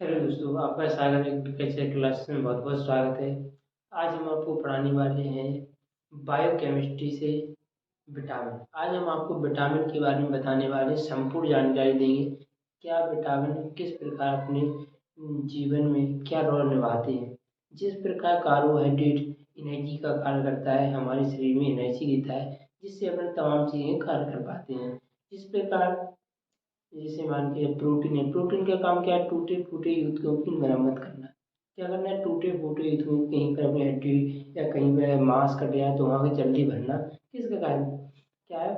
Hello दोस्तों, आपका स्वागत है एग्रीकल्चर क्लासेस में। बहुत बहुत स्वागत है। आज हम आपको पढ़ाने वाले हैं बायोकेमिस्ट्री से विटामिन। आज हम आपको विटामिन के बारे में बताने वाले हैं, संपूर्ण जानकारी देंगे। क्या विटामिन किस प्रकार अपने जीवन में क्या रोल निभाते हैं। जिस प्रकार कार्बोहाइड्रेट एनर्जी का कार्य करता है, हमारे शरीर में एनर्जी देता है, जिससे अपने तमाम चीज़ें कार्य कर पाते हैं। जिस प्रकार जैसे मान के प्रोटीन है, प्रोटीन का काम क्या है? टूटे फूटे यूतकों की मरम्मत करना। क्या करना है? टूटे फूटे यूतकों को कहीं पर अपनी हड्डी या कहीं पर मांस कट गया तो वहाँ की जल्दी भरना किसका कारण क्या है?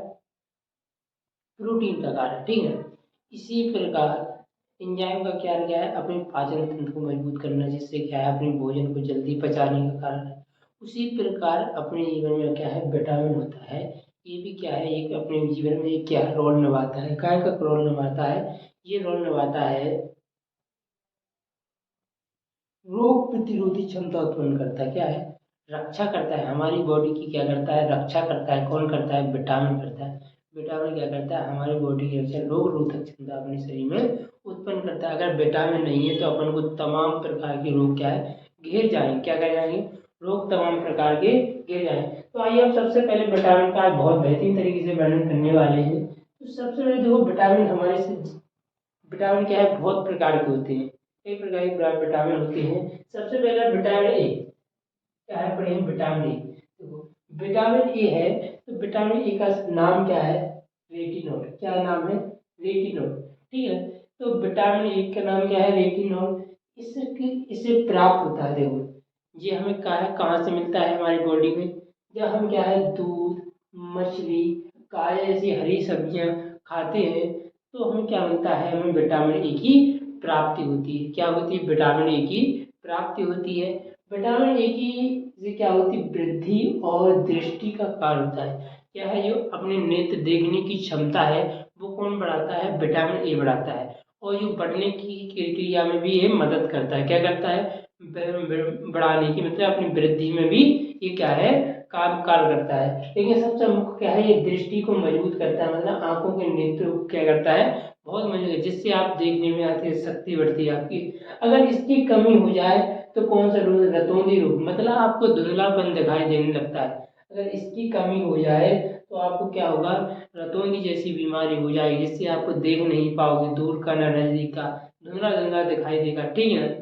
प्रोटीन का कारण, ठीक है। इसी प्रकार एंजाइम का क्या है? अपने पाचन तंत्र को मजबूत करना, जिससे क्या है अपने भोजन को जल्दी पचाने का कारण है। उसी प्रकार अपने जीवन में क्या है? विटामिन होता है। ये भी क्या है? एक अपने जीवन में एक क्या रोल निभाता है? काय का रोल निभाता है? ये रोल निभाता है, रोग प्रतिरोधी क्षमता उत्पन्न करता है। क्या है? रक्षा करता है, हमारी बॉडी की क्या करता है? रक्षा करता है। कौन करता है? विटामिन करता है। विटामिन क्या करता है? हमारी बॉडी की रक्षा, रोग रोधक क्षमता अपने शरीर में उत्पन्न करता है। अगर विटामिन नहीं है तो अपन को तमाम प्रकार के रोग क्या है? घेर जाएंगे। क्या कह जाएंगे? रोग तमाम प्रकार के घेर जाएंगे। तो आइए हम सबसे पहले विटामिन का बहुत बेहतरीन तरीके से वर्णन करने वाले हैं। तो सबसे पहले देखो, विटामिन हमारे से विटामिन क्या है? बहुत प्रकार के होते हैं। कई प्रकार के विटामिन होते हैं। सबसे पहला विटामिन ए। क्या है? पढ़े विटामिन ए। देखो, विटामिन ए है तो विटामिन ए का नाम क्या है? रेटिनॉल। क्या नाम है? रेटिनॉल। ठीक है। तो विटामिन ए का नाम क्या है? रेटिनॉल। इससे प्राप्त होता है। देखो, ये हमें कहाँ से मिलता है? हमारी बॉडी में जब हम क्या है दूध, मछली, गाय जैसी हरी सब्जियां खाते हैं तो हमें क्या मिलता है? हमें विटामिन ए की प्राप्ति होती है। क्या होती है? विटामिन ए की प्राप्ति होती है। विटामिन ए की से क्या होती है? वृद्धि और दृष्टि का कार्य होता है। क्या है? जो अपने नेत्र देखने की क्षमता है वो कौन बढ़ाता है? विटामिन ए बढ़ाता है। और जो बढ़ने की क्रिया में भी ये मदद करता है। क्या करता है? बढ़ाने की मतलब अपनी वृद्धि में भी ये क्या है? काम कार्य करता है। लेकिन सबसे मुख्य क्या है? ये दृष्टि को मजबूत करता है, मतलब आंखों के नेत्र को क्या करता है? बहुत मजबूत है, जिससे आप देखने में आती है शक्ति बढ़ती है आपकी। अगर इसकी कमी हो जाए तो कौन सा रोग? रतौंधी रोग, मतलब आपको धुंधलापन दिखाई देने लगता है। अगर इसकी कमी हो जाए तो आपको क्या होगा? रतौंधी जैसी बीमारी हो जाएगी, जिससे आपको देख नहीं पाओगे, दूर का ना नजदीक का, धुंधला धुंधला दिखाई देगा। ठीक है ना?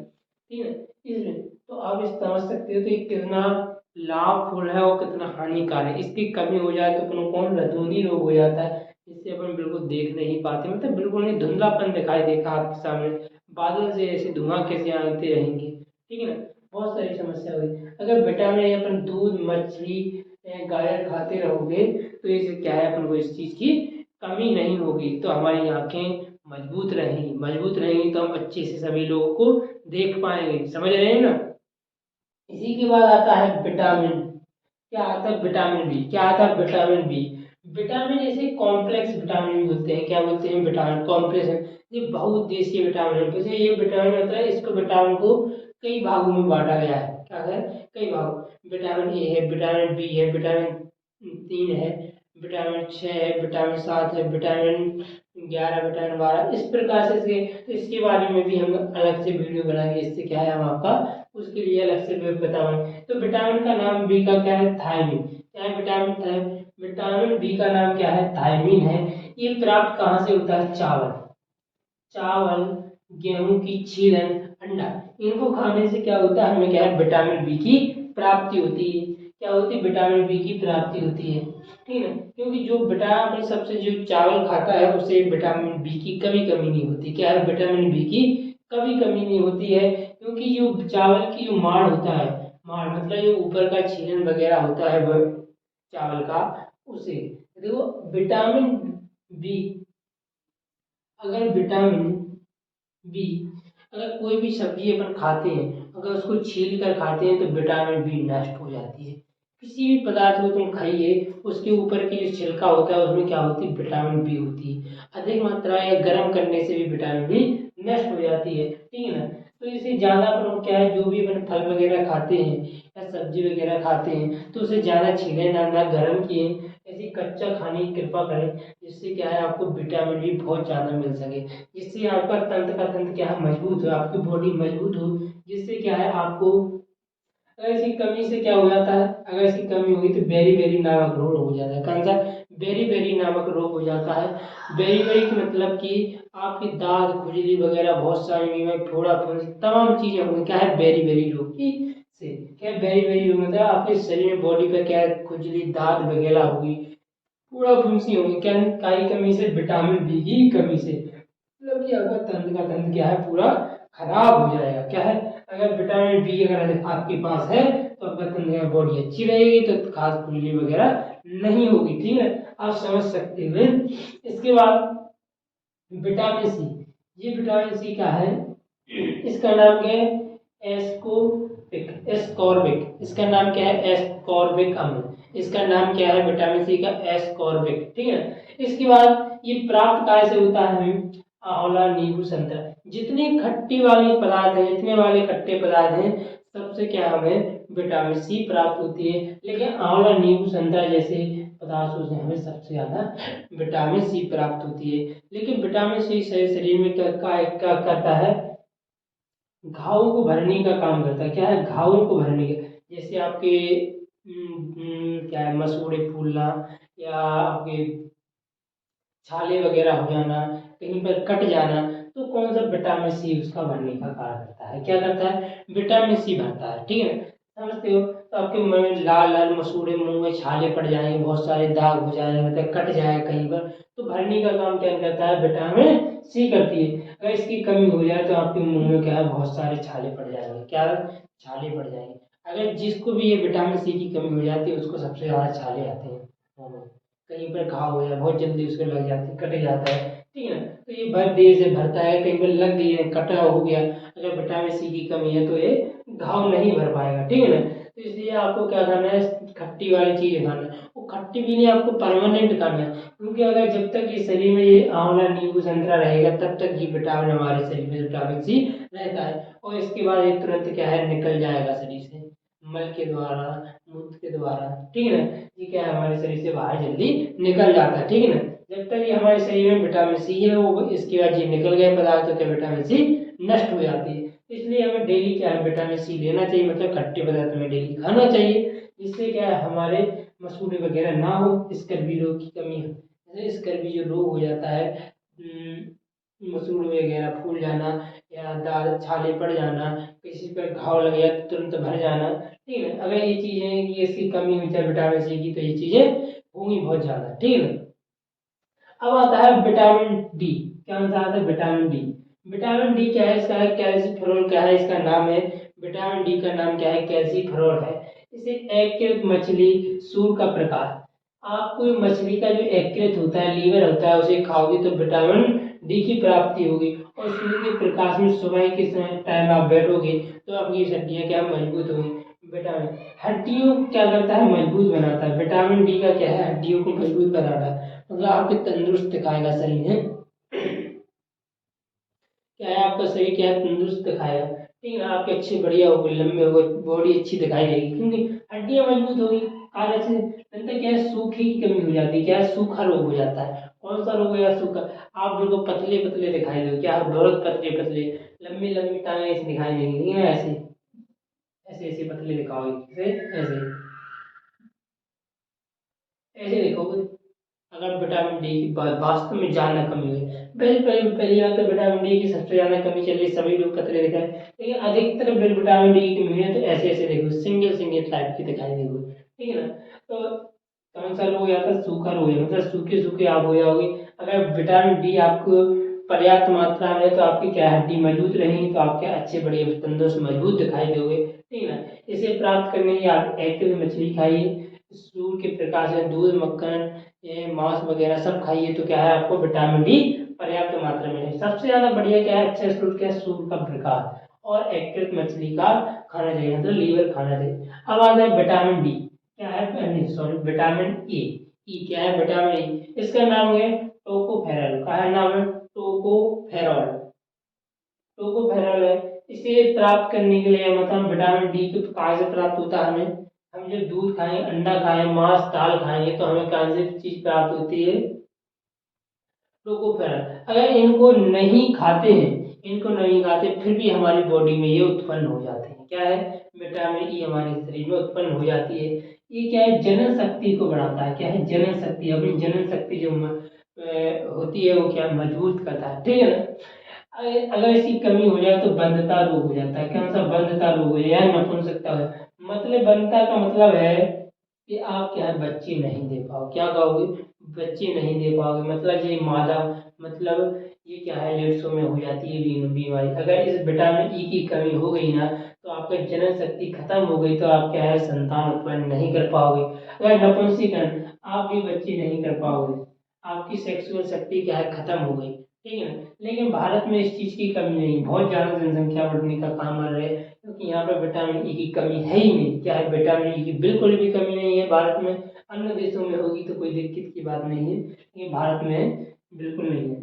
ठीक है। इसलिए तो आप इस समझ सकते हो तो ये कितना लाभफुल है और कितना हानिकारक है। इसकी कमी हो जाए तो अपन कौन? रतौंधी रोग हो जाता है, जिससे अपन बिल्कुल देख नहीं पाते, मतलब बिल्कुल नहीं, धुंधलापन दिखाई देगा आपके सामने, बादल से ऐसे धुआं कैसे आते रहेंगे। ठीक है ना? बहुत सारी समस्या हुई। अगर विटामिन ए अपन दूध, मछली, गाजर खाते रहोगे तो इससे क्या है? अपन को इस चीज की कमी नहीं होगी, तो हमारी आंखें मजबूत रहेंगी। मजबूत रहेंगी तो हम अच्छे से सभी लोगों को देख पाएंगे। समझ रहे हैं ना? इसी के बाद आता है विटामिन। क्या आता है? Vitamin B. क्या आता है? Vitamin B. विटामिन ऐसे कॉम्प्लेक्स विटामिन भी होते हैं। क्या बोलते हैं? विटामिन कॉम्प्लेक्स है। ये बहुउद्देशीय विटामिन है। जैसे ये विटामिन होता है, इसको विटामिन को कई भागों में बांटा गया है। क्या है? कई भाग। विटामिन ए है, विटामिन बी है, विटामिन 3 है, विटामिन 6 है, विटामिन 7 है, विटामिन 11, विटामिन 12, इस प्रकार से तो इसके बारे में भी हम अलग से वीडियो बनाएंगे। इससे क्या है? हम आपका उसके लिए अलग से बताऊंगा। तो विटामिन का नाम बी का क्या है? थायमिन। क्या है? विटामिन बी का नाम क्या है? थायमिन है। ये प्राप्त कहाँ से होता है? चावल, चावल, गेहूं की छीलन, अंडा, इनको खाने से क्या होता है? हमें क्या है? विटामिन बी की प्राप्ति होती है। क्या होती है? विटामिन बी की प्राप्ति होती है। ठीक है। क्योंकि जो विटामिन सबसे जो चावल खाता है उसे विटामिन बी की कभी कमी नहीं होती। क्या है? विटामिन बी की कभी कमी नहीं होती है, क्योंकि जो चावल की जो माड़ होता है, माड़ मतलब जो ऊपर का छीलन वगैरह होता है वह चावल का, उसे देखो विटामिन बी, अगर विटामिन बी, अगर कोई भी सब्जी अपन खाते हैं, अगर उसको छील कर खाते हैं तो विटामिन बी नष्ट हो जाती है। किसी भी पदार्थ को तुम खाइए, उसके ऊपर की जो छिलका होता है उसमें क्या होती है? विटामिन बी होती है। अधिक मात्रा या गर्म करने से भी विटामिन बी नष्ट हो जाती है। ठीक है ना? तो इसे ज़्यादा अपन लोग क्या है, जो भी अपन फल वगैरह खाते हैं या सब्जी वगैरह खाते हैं तो उसे ज़्यादा छीले ना गर्म किए, ऐसे कच्चा खाने की कृपा करें, जिससे क्या है आपको विटामिन डी बहुत ज़्यादा मिल सके, जिससे आपका तंत्र क्या है मजबूत हो, आपकी बॉडी मजबूत हो, जिससे क्या है आपको, अगर इसकी कमी से क्या हो जाता है, अगर इसकी कमी होगी तो बेरी बेरी नामक रोग हो जाता है। कौन सा? बेरी बेरी नामक रोग हो जाता है। बेरी बेरी की मतलब कि आपकी दाद खुजली वगैरह बहुत सारी बीमारी, फोड़ा फुंसी तमाम चीजें होंगी, क्या है बेरी बेरी रोग की से, क्या बेरी बेरी रोग मतलब आपके शरीर में बॉडी पे क्या है खुजली दाद वगैरह होगी, फोड़ा फुंसी होगी, क्या काई कमी से, विटामिन बी की कमी से, मतलब कि आपका तंत्र क्या है पूरा खराब हो जाएगा। क्या है, अगर विटामिन बी अगर आपके पास है तो आपका तंत्र बॉडी अच्छी रहेगी, तो खास खुजली वगैरह नहीं होगी। ठीक है, आप समझ सकते हैं। इसके बाद विटामिन सी, ये विटामिन सी का है, इसका नाम क्या है, एस्कॉर्बिक, इसका नाम क्या है, एस्कॉर्बिक अम्ल, इसका नाम क्या है विटामिन सी का, एस्कॉर्बिक। ठीक है, इसके बाद ये प्राप्त कहाँ से होता है, हमें आंवला नींबू संतरा, जितने खट्टी वाले पदार्थ हैं, जितने वाले खट्टे पदार्थ हैं, सबसे क्या हमें विटामिन सी प्राप्त होती है, लेकिन आंवला नींबू संतरा जैसे पदार्थों से हमें सबसे ज्यादा विटामिन सी प्राप्त होती है। लेकिन विटामिन सी शरीर में क्या करता है, घावों को भरने का काम करता है। क्या है, घावों को भरने का, जैसे आपके क्या है मसूड़े फूलना, या आपके छाले वगैरह हो जाना, कहीं पर कट जाना, तो कौन सा विटामिन सी उसका भरने का कार्य करता है, क्या करता है, विटामिन सी भरता है। ठीक है, समझते हो। तो आपके मुंह में लाल लाल मसूड़े, मुंह में छाले पड़ जाएंगे, बहुत सारे दाग हो जाएंगे, मतलब कट जाए कहीं पर, तो भरने का काम क्या करता है, विटामिन सी करती है। अगर इसकी कमी हो जाए तो आपके मुंह में क्या है बहुत सारे छाले पड़ जाएंगे, क्या छाले पड़ जाएंगे। अगर जिसको भी ये विटामिन सी की कमी हो जाती है उसको सबसे ज्यादा छाले आते हैं मुंह में, कहीं पर घाव हो जाए बहुत जल्दी उसको लग जाती है, कट जाता है। ठीक है ना, तो ये भर देर से भरता है, कहीं पर लग गई है, कटा हो गया, अगर विटामिन सी की कमी है तो ये घाव नहीं भर पाएगा। ठीक है ना, तो इसलिए आपको क्या करना है, खट्टी वाली चीज खाना है, वो खट्टी भी नहीं, आपको परमानेंट खाना है, क्योंकि अगर जब तक ये शरीर में ये आंवला नींबू संतरा रहेगा तब तक ये विटामिन हमारे शरीर में विटामिन सी रहता है, और इसके बाद ये तुरंत क्या है निकल जाएगा शरीर से, मल के द्वारा, मूत्र के द्वारा। ठीक है ना, ये क्या है हमारे शरीर से बाहर जल्दी निकल जाता है। ठीक है ना, जब तक ये हमारे शरीर में विटामिन सी है वो, इसके बाद ये निकल गए पदार्थ तो क्या विटामिन सी नष्ट हो जाती है। इसलिए हमें डेली क्या है विटामिन सी लेना चाहिए, मतलब खट्टे पदार्थ में डेली खाना चाहिए, जिससे क्या है हमारे मसूड़े वगैरह ना हो, स्कर्वी रोग की कमी हो, जैसे स्कर्वी जो रोग हो जाता है, मसूड़े वगैरह फूल जाना, या दाद छाले पड़ जाना, किसी पर घाव लग गया तो तुरंत भर जाना। ठीक है, अगर ये चीजें कि इसकी कमी हुई है विटामिन सी की तो ये चीजें होंगी बहुत ज्यादा। ठीक है, अब आता है विटामिन डी, क्या आता है विटामिन डी। विटामिन डी क्या है, इसका है कैल्सीफेरॉल, क्या है इसका नाम है, विटामिन डी का नाम क्या है, कैल्सीफेरॉल है। इसे यकृत मछली सूर का प्रकार, आपको मछली का जो यकृत होता है, लीवर होता है, उसे खाओगे तो विटामिन डी की प्राप्ति होगी, और सूर्य के प्रकाश में सुबह के समय टाइम आप बैठोगे तो आपकी हड्डियां क्या मजबूत होंगी। विटामिन हड्डियों क्या करता है, मजबूत बनाता है, विटामिन डी का क्या है, हड्डियों को मजबूत बनाना है, मतलब आपके तंदुरुस्त दिखाएगा शरीर है, क्या है आपका शरीर क्या है तंदुरुस्त दिखाएगा। ठीक है ना, आपके अच्छे बढ़िया हो गए, लंबे हो गए, बॉडी अच्छी दिखाई देगी, क्योंकि हड्डियां मजबूत होगी, कार्य से नंतर क्या है सूखे की कमी हो जाती है, क्या है सूखा रोग हो जाता है। कौन सा रोग हो या सूखा, आप बिल्कुल पतले पतले दिखाई दो, क्या आप बहुत पतले पतले, लंबी लंबी टांगे ऐसी दिखाई देंगी, ठीक है ना, ऐसे ऐसे ऐसे पतले दिखाओगे, ऐसे ऐसे ऐसे देखोगे। अगर विटामिन डी की बात वास्तव में ज्यादा कमी हुई, पहली बात तो विटामिन डी की सबसे ज्यादा कमी चल रही, सभी लोग पतले दिखाए, लेकिन अधिकतर विटामिन डी की कमी हुई है तो ऐसे ऐसे देखो, सिंगल सिंगल टाइप की दिखाई देगी। ठीक है ना, तो कौन सा रोग हो जाता है, सूखा रोग है, मतलब सूखे सूखे आप हो जाओगे। अगर विटामिन डी आपको पर्याप्त मात्रा में है तो आपकी क्या हड्डी मजबूत रहेगी, तो आपके अच्छे बड़े तंदुरुस्त मजबूत दिखाई दोगे। ठीक है ना, इसे प्राप्त करने के लिए आप एक किलो मछली खाइए, सूर्य के प्रकाश में दूध मक्खन ये मांस वगैरह सब खाइए, तो क्या है आपको विटामिन डी पर्याप्त मात्रा में है। सबसे ज्यादा बढ़िया क्या है, अच्छा स्रोत क्या है, सूर्य का प्रकाश, और एक मछली का खाना चाहिए, मतलब लीवर खाना चाहिए। अब आता है विटामिन डी, क्या है, सॉरी विटामिन ए, ई क्या है विटामिन ई, इसका नाम है टोकोफेरॉल, का है नाम है टोकोफेरॉल, टोकोफेरॉल है। इसे प्राप्त करने के लिए मतलब विटामिन डी को कहाँ से प्राप्त होता है हमें, हम जब दूध खाएं, अंडा खाएं, मांस दाल खाएंगे तो हमें कहाँ से चीज प्राप्त होती है, टोकोफेरॉल। अगर इनको नहीं खाते फिर भी हमारी बॉडी में ये उत्पन्न हो जाते हैं, क्या है, विटामिन ई हमारे शरीर में उत्पन्न हो जाती है। ये क्या है, जनन शक्ति को बढ़ाता है, क्या है, जनन शक्ति, अपनी जनन शक्ति जो होती है वो क्या मजबूत करता है, ठीक है ना। अगर इसकी कमी हो जाए तो बंधता रोग हो जाता है, कौन सा, बंधता रोग हो जाए या नपुंसकता हो जाए। मतलब बंधता का मतलब है कि आप क्या है बच्चे नहीं दे पाओ, क्या कहोगे, बच्चे नहीं दे पाओगे, मतलब ये मादा, मतलब ये क्या है लेट्सो में हो जाती है बीमारी। अगर इस विटामिन ई की कमी हो गई ना तो आपका जनन शक्ति खत्म हो गई तो आप क्या है संतान उत्पन्न नहीं कर पाओगे। अगर नपुंसकन, आप भी बच्चे नहीं कर पाओगे, आपकी सेक्सुअल शक्ति क्या है खत्म हो गई, ठीक है ना। लेकिन भारत में इस चीज की कमी नहीं, बहुत ज्यादा जनसंख्या बढ़ने का काम कर रहे हैं क्योंकि यहाँ पर विटामिन ई की कमी है ही नहीं, क्या है, विटामिन ई की बिल्कुल भी कमी नहीं है भारत में। अन्य देशों में होगी तो कोई दिक्कत की बात नहीं है, लेकिन भारत में बिल्कुल नहीं है,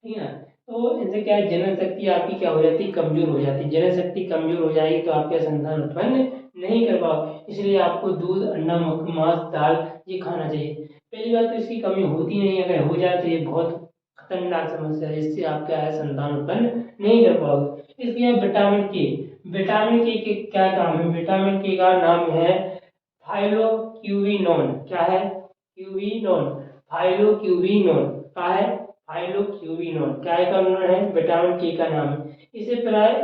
ठीक है ना। तो इनसे क्या है जनन शक्ति आपकी क्या हो जाती है, कमजोर हो जाती है। जनन शक्ति कमजोर हो जाएगी तो आपके संतान उत्पन्न नहीं कर पाओ, इसलिए आपको दूध, अंडा, मांस, दाल ये खाना चाहिए। पहली बात तो इसकी कमी होती नहीं, अगर हो जाए तो ये बहुत खतरनाक समस्या है, इससे आप क्या है संतान उत्पन्न नहीं कर पाओगे। इसलिए विटामिन के, विटामिन के क्या काम है, विटामिन के का नाम है फाइलोक्यूविनोन, क्या है, क्यूविनोन, फाइलोक्यूविनोन, क्या है, फाइलोक्यूविनोन, क्या है का नाम है, विटामिन के का नाम है।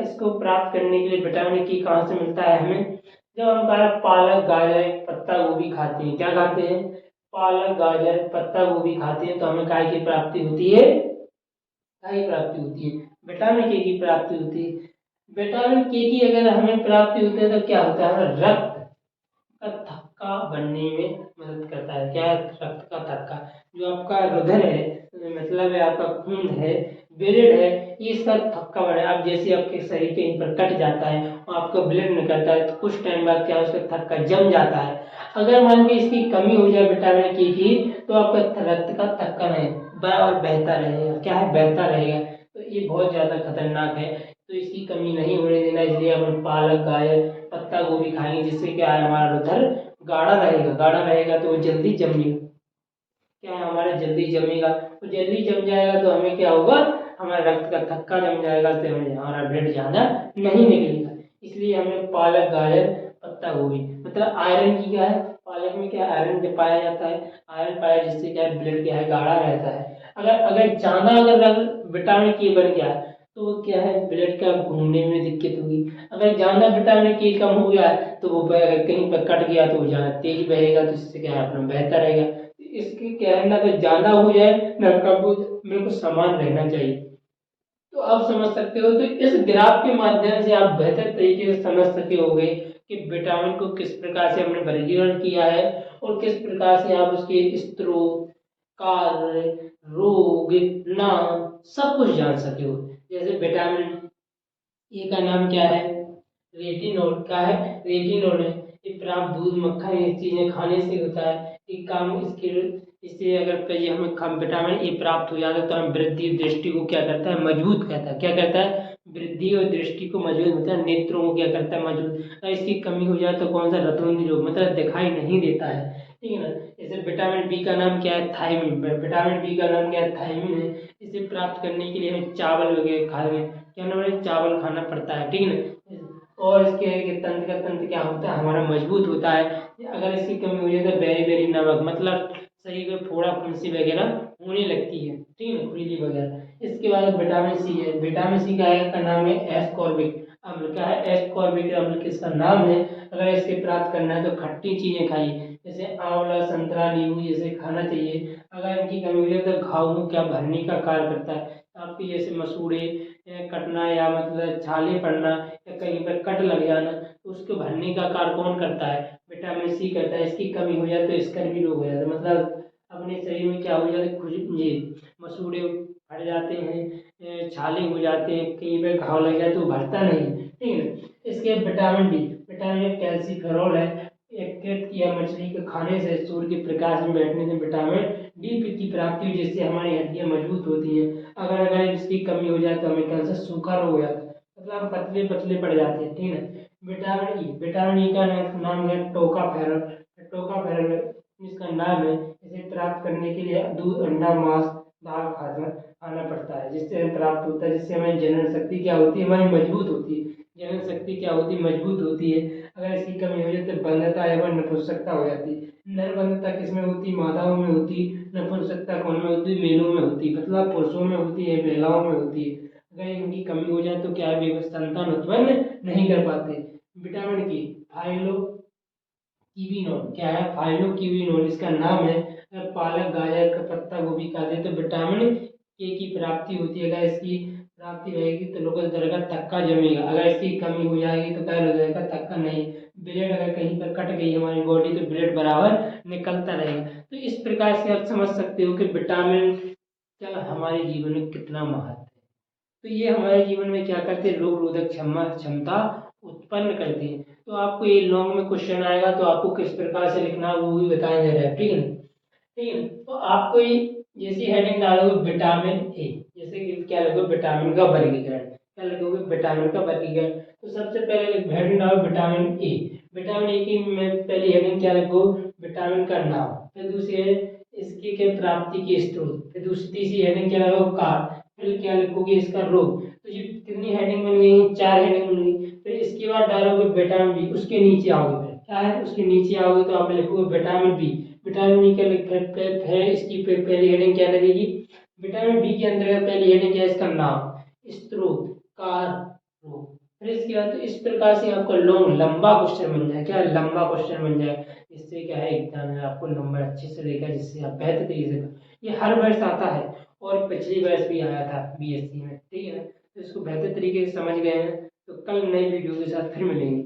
इसको प्राप्त करने के लिए विटामिन के कहाँ से मिलता है हमें, जब हम क्या है पालक, गाजर, पत्ता गोभी खाते हैं, क्या खाते हैं, पालक, गाजर, पत्ता गोभी खाते हैं तो हमें काय की प्राप्ति होती है, काय की प्राप्ति होती है, विटामिन के की प्राप्ति होती है। विटामिन के की अगर हमें प्राप्ति होती है तो क्या होता है, रक्त का थक्का बनने में मदद करता है, क्या है, रक्त का थक्का, जो आपका रुधिर है, मतलब है आपका खून है, ब्लड है, ये इसका थक्का बना है। अब जैसे आपके शरीर कहीं पर कट जाता है और आपका ब्लड निकलता है तो कुछ टाइम बाद क्या है उसका थक्का जम जाता है। अगर मान के इसकी कमी हो जाए विटामिन के की तो आपका रक्त का थक्का नहीं बराबर बहता रहेगा, क्या है, बहता रहेगा, तो ये बहुत ज्यादा खतरनाक है। तो इसकी कमी नहीं होने देना, इसलिए अपन पालक, गाजर, पत्ता गोभी खाएंगे जिससे क्या है हमारा रुधिर गाढ़ा रहेगा, गाढ़ा रहेगा तो वो जल्दी जमेगा, क्या है हमारा जल्दी जमेगा, तो जल्दी जम जाएगा तो हमें क्या होगा, हमारा रक्त का थक्का जम जाएगा तो हमें हमारा ब्लड ज्यादा नहीं निकलेगा। इसलिए हमें पालक, गाजर, पत्ता गोभी, मतलब आयरन की क्या है, पालक में क्या आयरन पाया जाता है, आयरन पाया जिससे क्या है ब्लड क्या है गाढ़ा रहता है। अगर अगर ज्यादा अगर विटामिन के बन गया तो वो क्या है ब्लड का घूमने में दिक्कत होगी। अगर ज्यादा विटामिन के कम हो गया तो वो अगर कहीं पर कट गया तो वो ज्यादा तेज बहेगा तो इससे क्या है अपना बेहतर रहेगा। इसके क्या है ना तो ज्यादा हो जाए ना कम हो जाए, बिल्कुल समान रहना चाहिए। तो आप समझ सकते हो, तो इस ग्राफ के माध्यम से आप बेहतर तरीके से समझ सके होंगे कि विटामिन को किस प्रकार से हमने वर्गीकरण किया है और किस प्रकार से आप उसके स्रोत, कार्य, रोग, नाम सब कुछ जान सके हो। जैसे विटामिन ए का नाम क्या है, रेटिनोल, क्या है, रेटिनोल है। ये प्राप्त दूध, मक्खन ये चीजें खाने से होता है, एक काम इसके, इससे अगर ये हमें विटामिन ए प्राप्त हो जाता है तो हम वृद्धि दृष्टि को क्या करता है मजबूत करता है, क्या करता है वृद्धि और दृष्टि को मजबूत होता है, नेत्रों को क्या करता है मजबूत। अगर इसकी कमी हो जाए तो कौन सा रतौंधी रोग, मतलब दिखाई नहीं देता है, ठीक है ना। जैसे विटामिन बी का नाम क्या है, थायमिन, विटामिन बी का नाम क्या है, थायमिन है। इसे प्राप्त करने के लिए हमें चावल वगैरह खाने, क्या नाम है, चावल खाना पड़ता है, ठीक है ना। और इसके तंत्र का तंत्र क्या होता है हमारा मजबूत होता है। अगर इसकी कमी हो जाए तो बेरी बेरी नमक, मतलब शरीर में फोड़ा फुंसी वगैरह होने लगती है, ठीक है ना, खुजली वगैरह। इसके बाद विटामिन सी है, विटामिन सी का है का नाम है एस्कॉर्बिक अम्ल, क्या है, एस्कॉर्बिक अम्ल किसका नाम है। अगर इसके प्राप्त करना है तो खट्टी चीजें खाइए, जैसे आंवला, संतरा, नींबू जैसे खाना चाहिए। अगर इनकी कमी हो जाए तो घाव को क्या भरने का कार्य करता है, आपके जैसे मसूड़े कटना या मतलब छाले पड़ना या कहीं पर कट लग जाना तो उसको भरने का कार्य कौन करता है, विटामिन सी करता है। इसकी कमी हो जाए तो स्कर्वी रोग हो जाता है, मतलब अपने शरीर में क्या हो जाता है, खुज ये मसूड़े फट जाते हैं, छाले हो जाते हैं, कहीं पर घाव लग जाए तो वो भरता नहीं, ठीक है ना। इसके विटामिन डी, विटामिन कैल्सीफेरोल है, यकृत या मछली के खाने से, सूर्य के प्रकाश में बैठने से विटामिन डी की प्राप्ति हुई जिससे हमारी हड्डियां मजबूत होती हैं। अगर अगर इसकी कमी हो जाए तो हमें कैंसर, सूखा रोग हो जाता है, मतलब पतले पतले पड़ जाते हैं, ठीक है। विटामिन ई का नाम है टोकाफेरल। टोकाफेरल इसका नाम है। इसे प्राप्त करने के लिए दूध, अंडा, मांस, दाल खाना पड़ता है, जिससे हमें प्राप्त होता है, जिससे हमारी जनन शक्ति क्या होती है, हमारी मजबूत होती है। जनन शक्ति क्या होती है, मजबूत होती है। अगर इसकी कमी हो जाए तो बंधता एवं नपुंसकता हो जाती है। नरबंधता किसमें होती है, मादाओं में होती। नपुंसकता कौन में होती है, मेलों में होती है, मतलब पुरुषों में होती है, महिलाओं में होती है। अगर इनकी कमी हो जाए तो क्या है, वे संतान उत्पन्न नहीं कर पाते। विटामिन के फाइलो कीवीनोल क्या है, फाइलो कीवीनोल इसका नाम है। अगर पालक, गाजर का पत्ता गोभी खाते हैं तो विटामिन के की प्राप्ति होती है। अगर इसकी प्राप्ति रहेगी तो लोगों दर का थक्का जमेगा। अगर इसकी कमी हो जाएगी तो क्या हो जाएगा, थक्का नहीं। ब्लड अगर कहीं पर कट गई हमारी बॉडी तो ब्लड बराबर निकलता रहेगा। तो इस प्रकार से आप समझ सकते हो कि विटामिन का हमारे जीवन में कितना महत्व है। तो ये हमारे जीवन में क्या करते हैं, रोग रोधक क्षमता उत्पन्न करती है। तो आपको ये लॉन्ग में क्वेश्चन आएगा तो आपको किस प्रकार से लिखना है वो भी बताया जा रहा है, ठीक है ना। ठीक है, तो आपको ये जैसी हेडिंग डालोगे विटामिन ए, जैसे कि क्या लिखोगे, विटामिन का वर्गीकरण, क्या लिखोगे, विटामिन का वर्गीकरण। तो सबसे पहले हेडिंग डालो विटामिन ए। विटामिन ए की मैं पहली हेडिंग क्या लिखो, विटामिन का नाम। फिर दूसरी है इसकी के प्राप्ति के स्रोत। फिर दूसरी तीसरी हेडिंग क्या लिखो, कार्य। फिर क्या लिखोगे, इसका रोग। तो ये कितनी हेडिंग बन गई, 4 हेडिंग बन गई। फिर इसके बाद डालोगे विटामिन बी, उसके नीचे आओगे, फिर क्या है, उसके नीचे आओगे तो आप लिखोगे विटामिन बी। विटामिन बी का है इसकी पहली हेडिंग क्या लगेगी, विटामिन बी के अंतर्गत पहली हेडिंग क्या है, इसका नाम, स्रोत, कार्य, रोग। फिर इसके बाद तो इस प्रकार से आपका लॉन्ग लंबा क्वेश्चन बन जाए, क्या लंबा क्वेश्चन बन जाए। इससे क्या है, एग्जाम में आपको नंबर अच्छे से देगा, जिससे आप बेहतर तरीके से, ये हर वर्ष आता है और पिछली वर्ष भी आया था बीएससी में, ठीक है ना। तो इसको बेहतर तरीके से समझ गए हैं तो कल नई वीडियो के साथ फिर मिलेंगे।